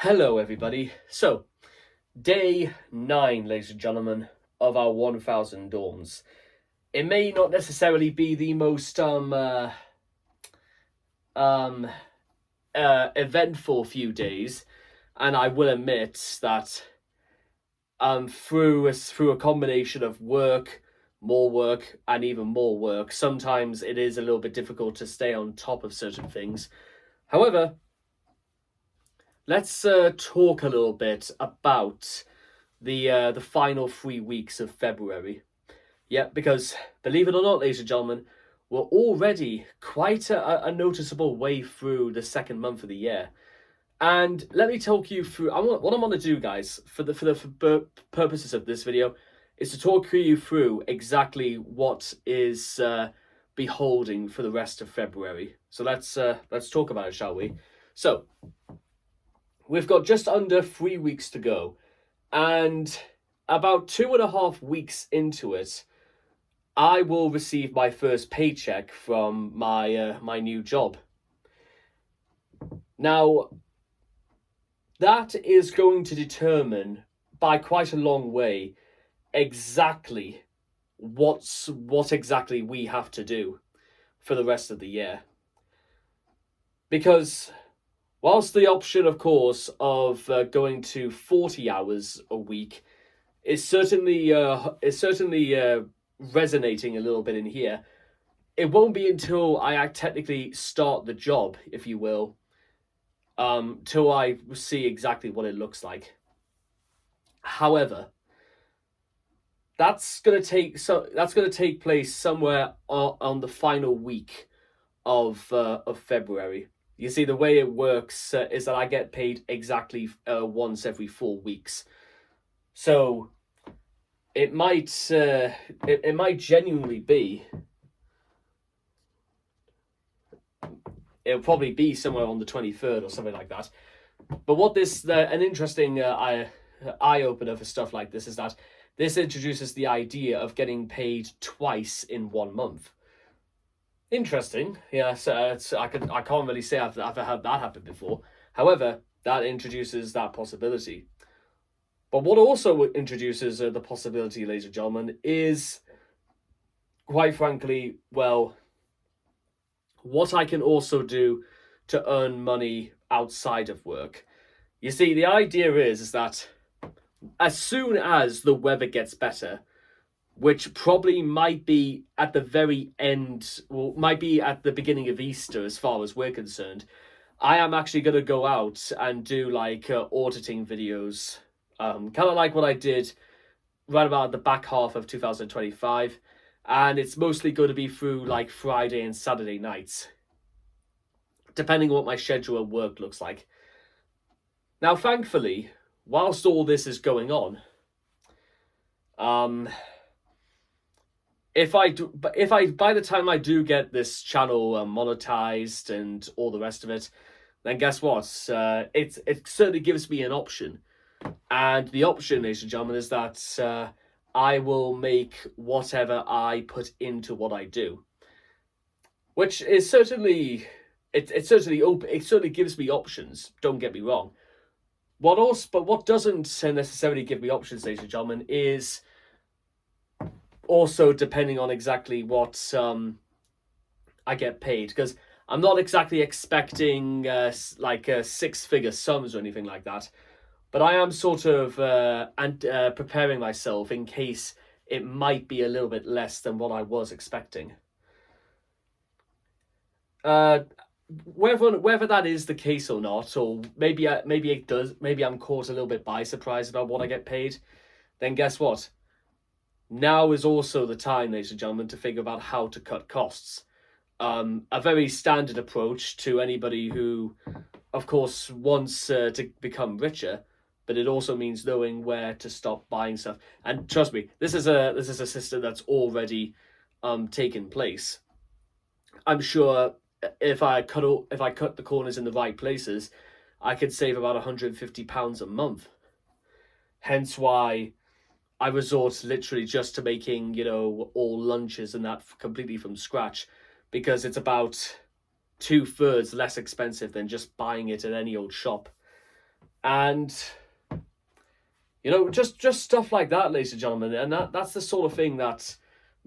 Hello everybody. So, day 9, ladies and gentlemen, of our 1000 Dawns. It may not necessarily be the most eventful few days, and I will admit that through a combination of work, more work, and even more work, sometimes it is a little bit difficult to stay on top of certain things. However, let's talk a little bit about the final 3 weeks of February. Yeah, because believe it or not, ladies and gentlemen, we're already quite a noticeable way through the second month of the year. And let me talk you through. What I'm going to do, guys, for the purposes of this video, is to talk you through exactly what is beholding for the rest of February. So let's talk about it, shall we? So we've got just under 3 weeks to go, and about 2.5 weeks into it, I will receive my first paycheck from my new job. Now, that is going to determine by quite a long way exactly what exactly we have to do for the rest of the year. Because whilst the option, of course, of going to 40 hours a week is certainly resonating a little bit in here, it won't be until I technically start the job, if you will, till I see exactly what it looks like. However, that's going to take place somewhere on the final week of February. You see, the way it works is that I get paid exactly once every 4 weeks. So it might genuinely be. It'll probably be somewhere on the 23rd or something like that. But what an interesting eye opener for stuff like this is that this introduces the idea of getting paid twice in 1 month. Interesting, yeah. So I can't really say I've ever had that happen before. However, that introduces that possibility. But what also introduces the possibility, ladies and gentlemen, is, quite frankly, well, what I can also do to earn money outside of work. You see, the idea is that as soon as the weather gets better, which probably might be at the very end, well, might be at the beginning of Easter as far as we're concerned, I am actually going to go out and do like auditing videos, kind of like what I did right about the back half of 2025, and it's mostly going to be through like Friday and Saturday nights, depending on what my schedule of work looks like. Now, thankfully, whilst all this is going on, by the time I do get this channel monetized and all the rest of it, then guess what? It certainly gives me an option, and the option, ladies and gentlemen, is that I will make whatever I put into what I do, which is certainly it certainly gives me options. Don't get me wrong. What doesn't necessarily give me options, ladies and gentlemen, is also depending on exactly what I get paid, because I'm not exactly expecting like 6-figure sums or anything like that, but I am sort of preparing myself in case it might be a little bit less than what I was expecting. Whether that is the case or not, or maybe it does, maybe I'm caught a little bit by surprise about what I get paid, then guess what? Now is also the time, ladies and gentlemen, to figure out how to cut costs. A very standard approach to anybody who, of course, wants to become richer, but it also means knowing where to stop buying stuff. And trust me, this is a system that's already taken place. I'm sure if I cut the corners in the right places, I could save about £150 a month. Hence why I resort literally just to making, all lunches and that completely from scratch, because it's about 2/3 less expensive than just buying it at any old shop. And you know, just stuff like that, ladies and gentlemen, and that's the sort of thing that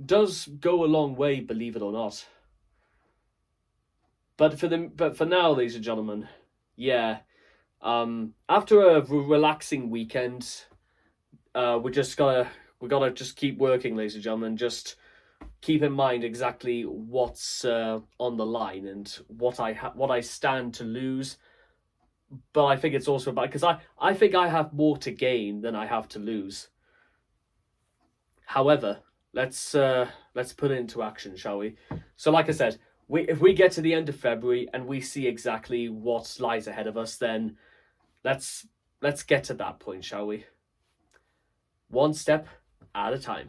does go a long way, believe it or not. But for now, ladies and gentlemen, yeah. After a relaxing weekend, we gotta just keep working, ladies and gentlemen. Just keep in mind exactly what's on the line and what I stand to lose. But I think it's also about, because I think I have more to gain than I have to lose. However, let's put it into action, shall we? So, like I said, if we get to the end of February and we see exactly what lies ahead of us, then let's get to that point, shall we? One step at a time.